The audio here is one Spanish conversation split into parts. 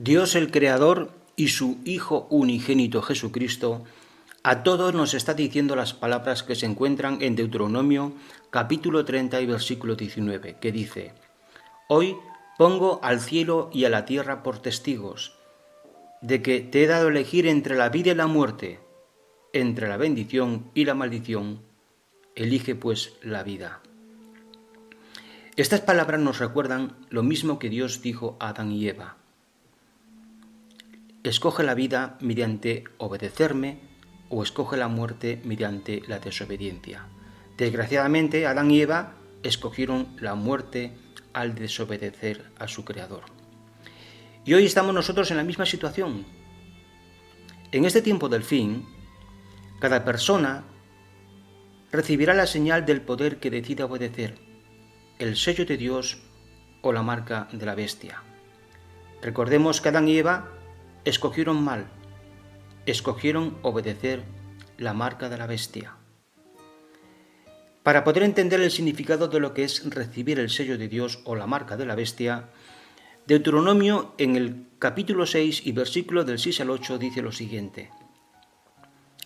Dios el Creador y su Hijo unigénito Jesucristo, a todos nos está diciendo las palabras que se encuentran en Deuteronomio capítulo 30 y versículo 19, que dice: Hoy pongo al cielo y a la tierra por testigos, de que te he dado a elegir entre la vida y la muerte, entre la bendición y la maldición. Elige pues la vida. Estas palabras nos recuerdan lo mismo que Dios dijo a Adán y Eva. Escoge la vida mediante obedecerme o escoge la muerte mediante la desobediencia. Desgraciadamente, Adán y Eva escogieron la muerte al desobedecer a su Creador. Y hoy estamos nosotros en la misma situación. En este tiempo del fin, cada persona recibirá la señal del poder que decida obedecer, el sello de Dios o la marca de la bestia. Recordemos que Adán y Eva escogieron mal, escogieron obedecer la marca de la bestia. Para poder entender el significado de lo que es recibir el sello de Dios o la marca de la bestia, Deuteronomio en el capítulo 6 y versículo del 6 al 8 dice lo siguiente: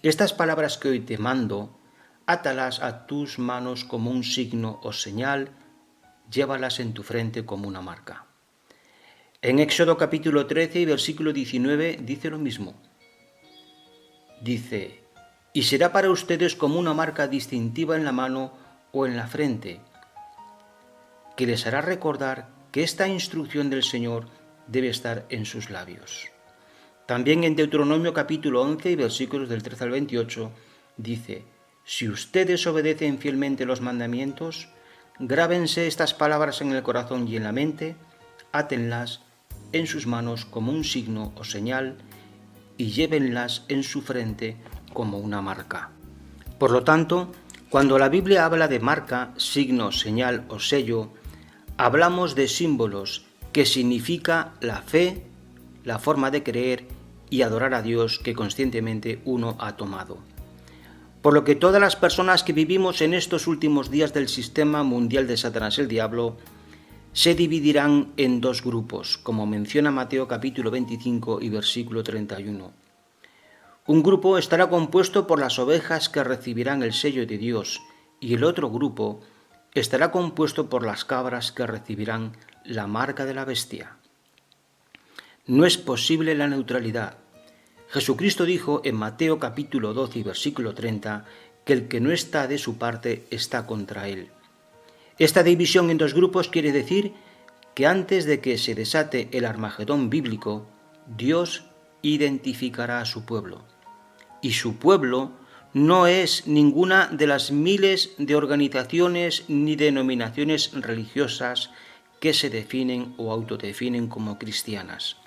Estas palabras que hoy te mando, átalas a tus manos como un signo o señal, llévalas en tu frente como una marca. En Éxodo capítulo 13 y versículo 19 dice lo mismo. Dice: Y será para ustedes como una marca distintiva en la mano o en la frente, que les hará recordar que esta instrucción del Señor debe estar en sus labios. También en Deuteronomio capítulo 11 y versículos del 13 al 28 dice: Si ustedes obedecen fielmente los mandamientos, grábense estas palabras en el corazón y en la mente, átenlas en sus manos como un signo o señal y llévenlas en su frente como una marca. Por lo tanto, cuando la Biblia habla de marca, signo, señal o sello, hablamos de símbolos que significa la fe, la forma de creer y adorar a Dios que conscientemente uno ha tomado. Por lo que todas las personas que vivimos en estos últimos días del sistema mundial de Satanás el Diablo se dividirán en dos grupos, como menciona Mateo capítulo 25 y versículo 31. Un grupo estará compuesto por las ovejas que recibirán el sello de Dios y el otro grupo estará compuesto por las cabras que recibirán la marca de la bestia. No es posible la neutralidad. Jesucristo dijo en Mateo capítulo 12 y versículo 30 que el que no está de su parte está contra él. Esta división en dos grupos quiere decir que antes de que se desate el Armagedón bíblico, Dios identificará a su pueblo. Y su pueblo no es ninguna de las miles de organizaciones ni denominaciones religiosas que se definen o autodefinen como cristianas,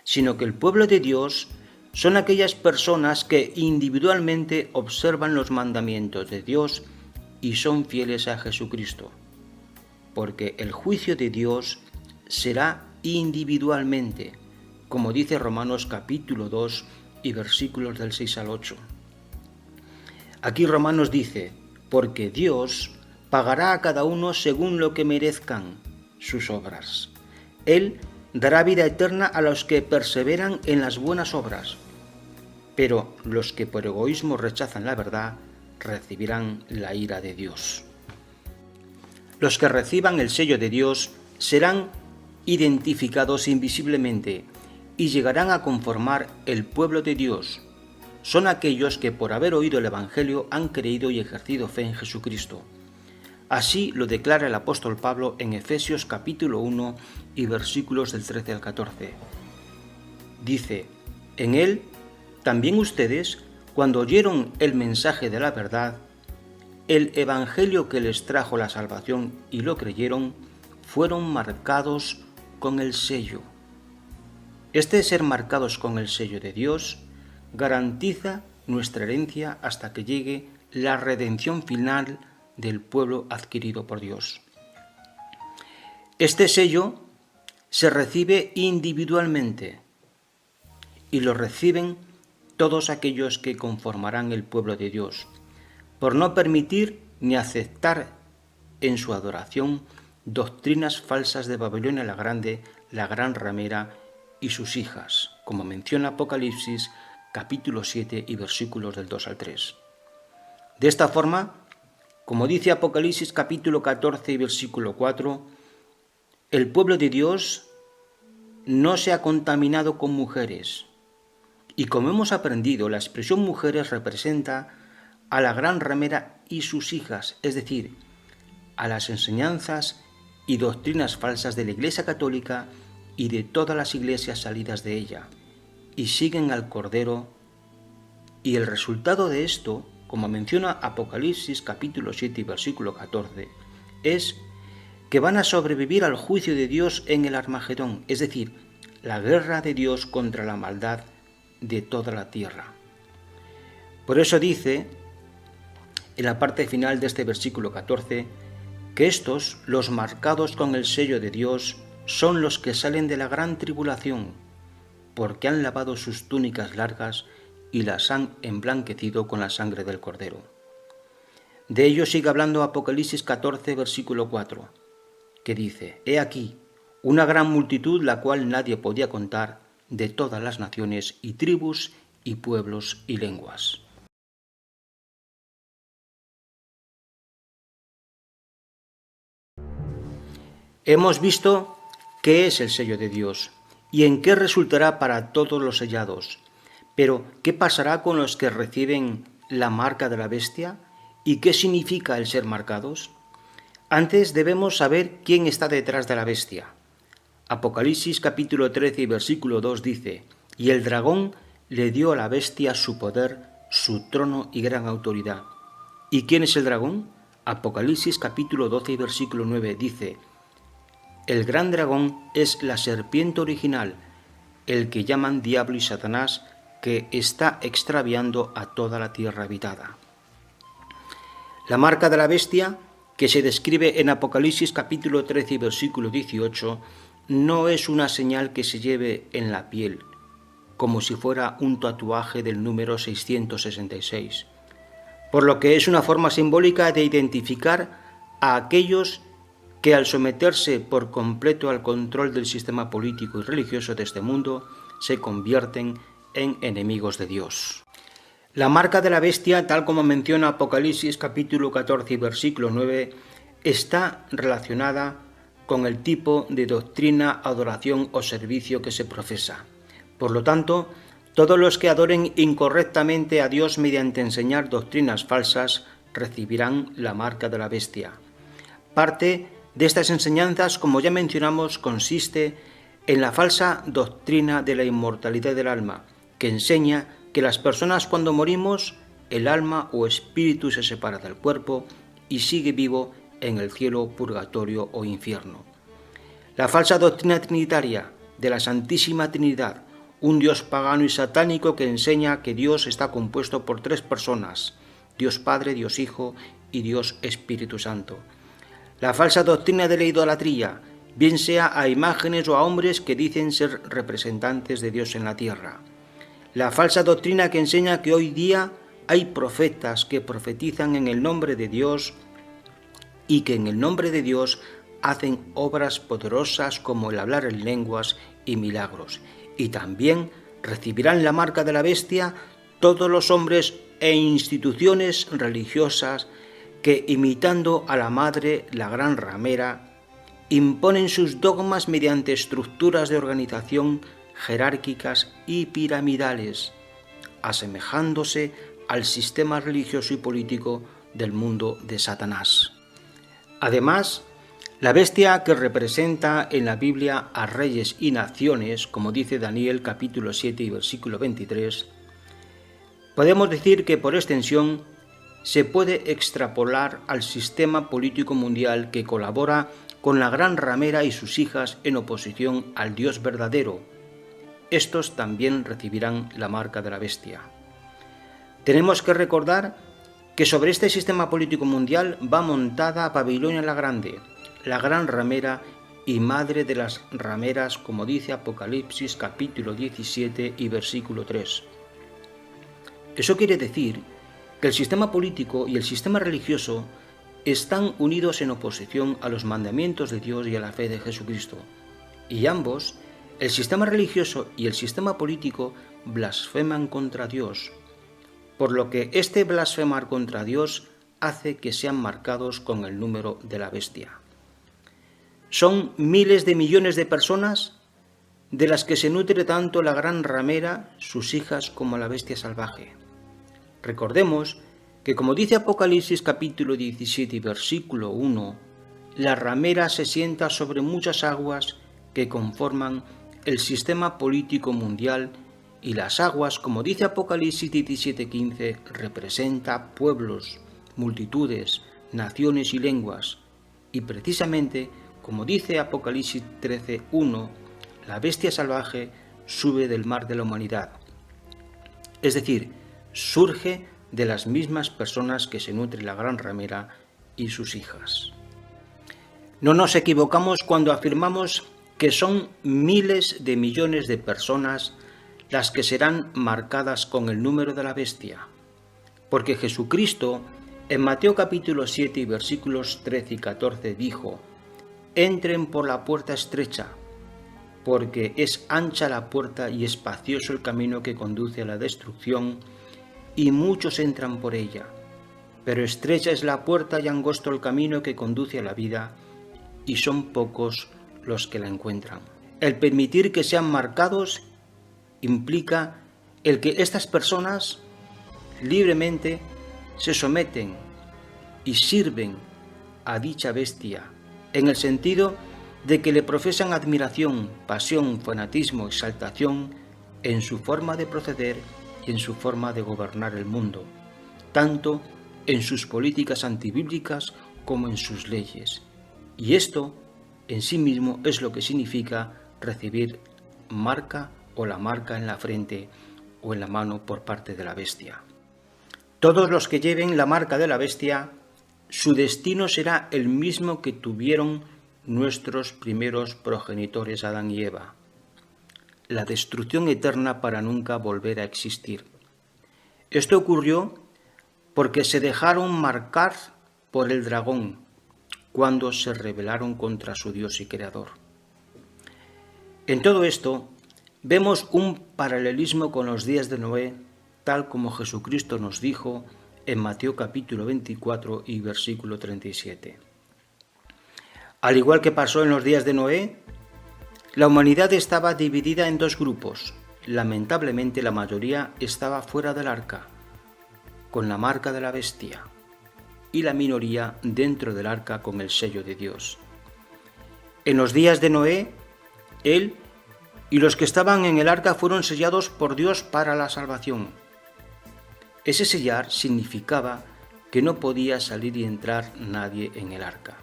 sino que el pueblo de Dios son aquellas personas que individualmente observan los mandamientos de Dios y son fieles a Jesucristo, porque el juicio de Dios será individualmente, como dice Romanos capítulo 2 y versículos del 6 al 8. Aquí Romanos dice: porque Dios pagará a cada uno según lo que merezcan sus obras. Él dará vida eterna a los que perseveran en las buenas obras, pero los que por egoísmo rechazan la verdad recibirán la ira de Dios. Los que reciban el sello de Dios serán identificados invisiblemente y llegarán a conformar el pueblo de Dios. Son aquellos que por haber oído el Evangelio han creído y ejercido fe en Jesucristo. Así lo declara el apóstol Pablo en Efesios capítulo 1 y versículos del 13 al 14. Dice: En él también ustedes, cuando oyeron el mensaje de la verdad, el evangelio que les trajo la salvación y lo creyeron, fueron marcados con el sello. Este ser marcados con el sello de Dios garantiza nuestra herencia hasta que llegue la redención final del pueblo adquirido por Dios. Este sello se recibe individualmente y lo reciben todos aquellos que conformarán el pueblo de Dios, por no permitir ni aceptar en su adoración doctrinas falsas de Babilonia la Grande, la gran ramera y sus hijas, como menciona Apocalipsis capítulo 7 y versículos del 2 al 3. De esta forma, como dice Apocalipsis capítulo 14 y versículo 4, el pueblo de Dios no se ha contaminado con mujeres. Y como hemos aprendido, la expresión mujeres representa a la gran ramera y sus hijas, es decir, a las enseñanzas y doctrinas falsas de la Iglesia Católica y de todas las iglesias salidas de ella, y siguen al Cordero, y el resultado de esto, como menciona Apocalipsis capítulo 7 y versículo 14, es que van a sobrevivir al juicio de Dios en el Armagedón, es decir, la guerra de Dios contra la maldad de toda la tierra. Por eso dice, en la parte final de este versículo 14, que estos, los marcados con el sello de Dios, son los que salen de la gran tribulación, porque han lavado sus túnicas largas y las han emblanquecido con la sangre del Cordero. De ello sigue hablando Apocalipsis 14, versículo 4, que dice, «He aquí, una gran multitud, la cual nadie podía contar, de todas las naciones y tribus y pueblos y lenguas». Hemos visto qué es el sello de Dios y en qué resultará para todos los sellados. Pero, ¿qué pasará con los que reciben la marca de la bestia? ¿Y qué significa el ser marcados? Antes debemos saber quién está detrás de la bestia. Apocalipsis capítulo 13 y versículo 2 dice, «Y el dragón le dio a la bestia su poder, su trono y gran autoridad». ¿Y quién es el dragón? Apocalipsis capítulo 12 y versículo 9 dice, «El gran dragón es la serpiente original, el que llaman Diablo y Satanás, que está extraviando a toda la tierra habitada». La marca de la bestia, que se describe en Apocalipsis capítulo 13 y versículo 18, no es una señal que se lleve en la piel, como si fuera un tatuaje del número 666, por lo que es una forma simbólica de identificar a aquellos que al someterse por completo al control del sistema político y religioso de este mundo, se convierten en enemigos de Dios. La marca de la bestia, tal como menciona Apocalipsis capítulo 14 y versículo 9, está relacionada con el tipo de doctrina, adoración o servicio que se profesa. Por lo tanto, todos los que adoren incorrectamente a Dios mediante enseñar doctrinas falsas recibirán la marca de la bestia. Parte de estas enseñanzas, como ya mencionamos, consiste en la falsa doctrina de la inmortalidad del alma, que enseña que las personas cuando morimos, el alma o espíritu se separa del cuerpo y sigue vivo en el cielo, purgatorio o infierno. La falsa doctrina trinitaria de la Santísima Trinidad, un Dios pagano y satánico que enseña que Dios está compuesto por tres personas, Dios Padre, Dios Hijo y Dios Espíritu Santo. La falsa doctrina de la idolatría, bien sea a imágenes o a hombres que dicen ser representantes de Dios en la tierra. La falsa doctrina que enseña que hoy día hay profetas que profetizan en el nombre de Dios y que en el nombre de Dios hacen obras poderosas como el hablar en lenguas y milagros. Y también recibirán la marca de la bestia todos los hombres e instituciones religiosas que, imitando a la madre, la gran ramera, imponen sus dogmas mediante estructuras de organización jerárquicas y piramidales, asemejándose al sistema religioso y político del mundo de Satanás. Además, la bestia que representa en la Biblia a reyes y naciones, como dice Daniel capítulo 7 y versículo 23, podemos decir que por extensión se puede extrapolar al sistema político mundial que colabora con la gran ramera y sus hijas en oposición al Dios verdadero. Estos también recibirán la marca de la bestia. Tenemos que recordar que sobre este sistema político mundial va montada Babilonia la Grande, la gran ramera y madre de las rameras, como dice Apocalipsis capítulo 17 y versículo 3. Eso quiere decir que el sistema político y el sistema religioso están unidos en oposición a los mandamientos de Dios y a la fe de Jesucristo, y ambos El sistema religioso y el sistema político blasfeman contra Dios, por lo que este blasfemar contra Dios hace que sean marcados con el número de la bestia. Son miles de millones de personas de las que se nutre tanto la gran ramera, sus hijas, como la bestia salvaje. Recordemos que, como dice Apocalipsis capítulo 17 y versículo 1, la ramera se sienta sobre muchas aguas que conforman el sistema político mundial, y las aguas, como dice Apocalipsis 17:15, representa pueblos, multitudes, naciones y lenguas, y precisamente, como dice Apocalipsis 13:1, la bestia salvaje sube del mar de la humanidad, es decir, surge de las mismas personas que se nutre la gran ramera y sus hijas. No nos equivocamos cuando afirmamos que son miles de millones de personas las que serán marcadas con el número de la bestia, porque Jesucristo en Mateo capítulo 7 y versículos 13 y 14 dijo: «Entren por la puerta estrecha, porque es ancha la puerta y espacioso el camino que conduce a la destrucción, y muchos entran por ella. Pero estrecha es la puerta y angosto el camino que conduce a la vida, y son pocos los que la encuentran». El permitir que sean marcados implica el que estas personas libremente se someten y sirven a dicha bestia, en el sentido de que le profesan admiración, pasión, fanatismo, exaltación en su forma de proceder y en su forma de gobernar el mundo, tanto en sus políticas antibíblicas como en sus leyes. Y esto en sí mismo es lo que significa recibir marca o la marca en la frente o en la mano por parte de la bestia. Todos los que lleven la marca de la bestia, su destino será el mismo que tuvieron nuestros primeros progenitores Adán y Eva: la destrucción eterna para nunca volver a existir. Esto ocurrió porque se dejaron marcar por el dragón cuando se rebelaron contra su Dios y Creador. En todo esto vemos un paralelismo con los días de Noé, tal como Jesucristo nos dijo en Mateo capítulo 24 y versículo 37. Al igual que pasó en los días de Noé, la humanidad estaba dividida en dos grupos. Lamentablemente la mayoría estaba fuera del arca, con la marca de la bestia, y la minoría dentro del arca con el sello de Dios. En los días de Noé, él y los que estaban en el arca fueron sellados por Dios para la salvación. Ese sellar significaba que no podía salir y entrar nadie en el arca.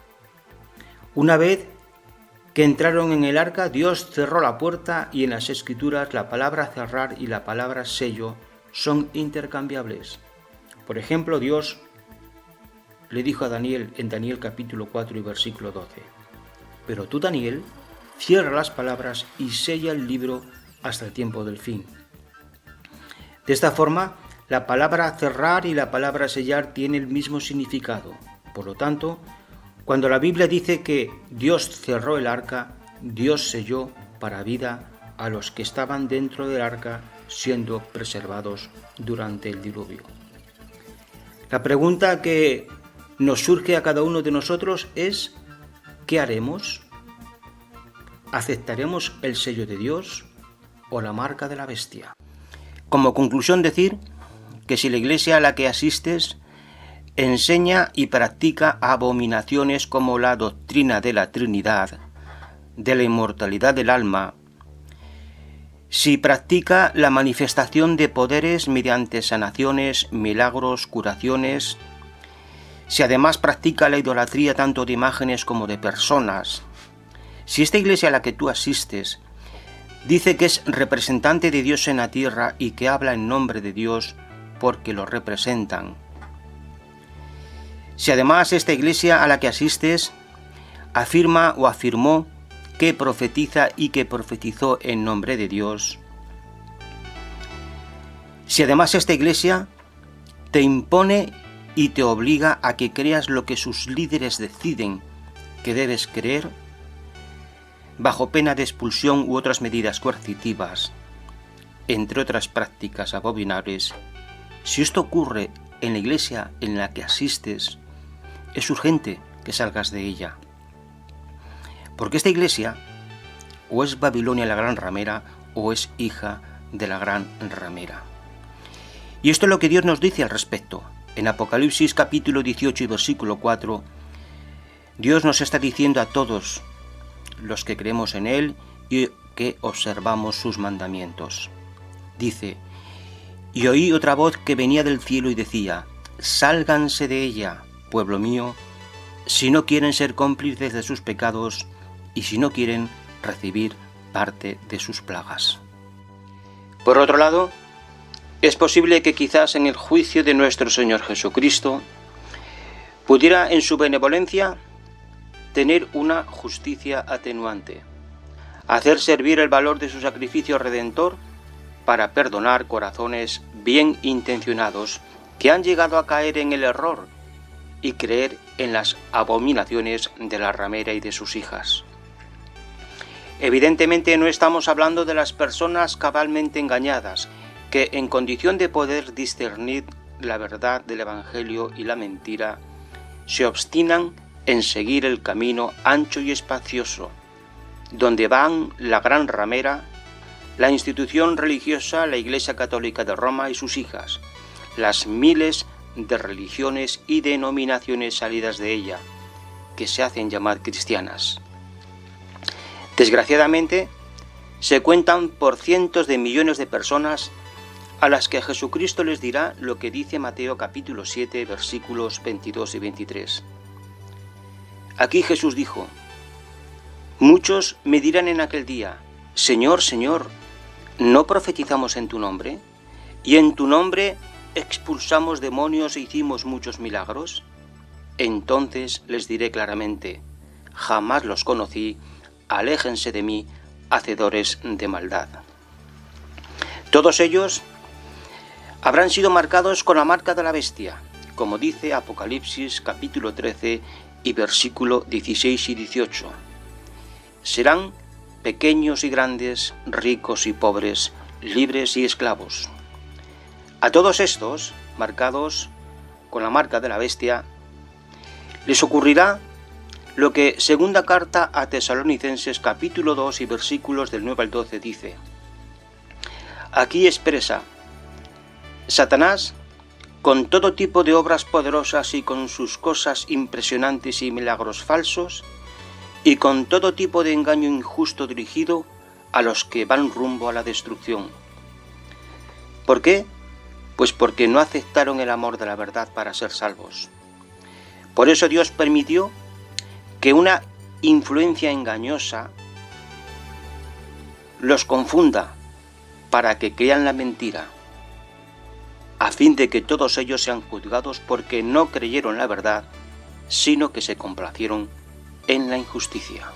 Una vez que entraron en el arca, Dios cerró la puerta, y en las Escrituras la palabra cerrar y la palabra sello son intercambiables. Por ejemplo, Dios le dijo a Daniel en Daniel capítulo 4 y versículo 12: «Pero tú, Daniel, cierra las palabras y sella el libro hasta el tiempo del fin». De esta forma, la palabra cerrar y la palabra sellar tienen el mismo significado. Por lo tanto, cuando la Biblia dice que Dios cerró el arca, Dios selló para vida a los que estaban dentro del arca, siendo preservados durante el diluvio. La pregunta que nos surge a cada uno de nosotros es: ¿qué haremos? ¿Aceptaremos el sello de Dios o la marca de la bestia? Como conclusión, decir que si la iglesia a la que asistes enseña y practica abominaciones como la doctrina de la Trinidad, de la inmortalidad del alma, si practica la manifestación de poderes mediante sanaciones, milagros, curaciones, si además practica la idolatría tanto de imágenes como de personas, si esta iglesia a la que tú asistes dice que es representante de Dios en la tierra y que habla en nombre de Dios porque lo representan, si además esta iglesia a la que asistes afirma o afirmó que profetiza y que profetizó en nombre de Dios, si además esta iglesia te impone y te obliga a que creas lo que sus líderes deciden que debes creer, bajo pena de expulsión u otras medidas coercitivas, entre otras prácticas abominables, si esto ocurre en la iglesia en la que asistes, es urgente que salgas de ella. Porque esta iglesia o es Babilonia la gran ramera o es hija de la gran ramera. Y esto es lo que Dios nos dice al respecto. En Apocalipsis capítulo 18 y versículo 4, Dios nos está diciendo a todos los que creemos en Él y que observamos sus mandamientos. Dice: y oí otra voz que venía del cielo y decía: sálganse de ella, pueblo mío, si no quieren ser cómplices de sus pecados y si no quieren recibir parte de sus plagas. Por otro lado, es posible que quizás en el juicio de nuestro Señor Jesucristo pudiera en su benevolencia tener una justicia atenuante, hacer servir el valor de su sacrificio redentor para perdonar corazones bien intencionados que han llegado a caer en el error y creer en las abominaciones de la ramera y de sus hijas. Evidentemente no estamos hablando de las personas cabalmente engañadas, que en condición de poder discernir la verdad del Evangelio y la mentira, se obstinan en seguir el camino ancho y espacioso, donde van la gran ramera, la institución religiosa, la Iglesia Católica de Roma y sus hijas, las miles de religiones y denominaciones salidas de ella, que se hacen llamar cristianas. Desgraciadamente, se cuentan por cientos de millones de personas a las que Jesucristo les dirá lo que dice Mateo capítulo 7, versículos 22 y 23. Aquí Jesús dijo: muchos me dirán en aquel día: Señor, Señor, ¿no profetizamos en tu nombre? ¿Y en tu nombre expulsamos demonios e hicimos muchos milagros? Entonces les diré claramente: jamás los conocí, aléjense de mí, hacedores de maldad. Todos ellos habrán sido marcados con la marca de la bestia, como dice Apocalipsis capítulo 13 y versículo 16 y 18. Serán pequeños y grandes, ricos y pobres, libres y esclavos. A todos estos, marcados con la marca de la bestia, les ocurrirá lo que segunda carta a Tesalonicenses capítulo 2 y versículos del 9 al 12 dice. Aquí expresa: Satanás, con todo tipo de obras poderosas y con sus cosas impresionantes y milagros falsos, y con todo tipo de engaño injusto dirigido a los que van rumbo a la destrucción. ¿Por qué? Pues porque no aceptaron el amor de la verdad para ser salvos. Por eso Dios permitió que una influencia engañosa los confunda para que crean la mentira, a fin de que todos ellos sean juzgados porque no creyeron la verdad, sino que se complacieron en la injusticia.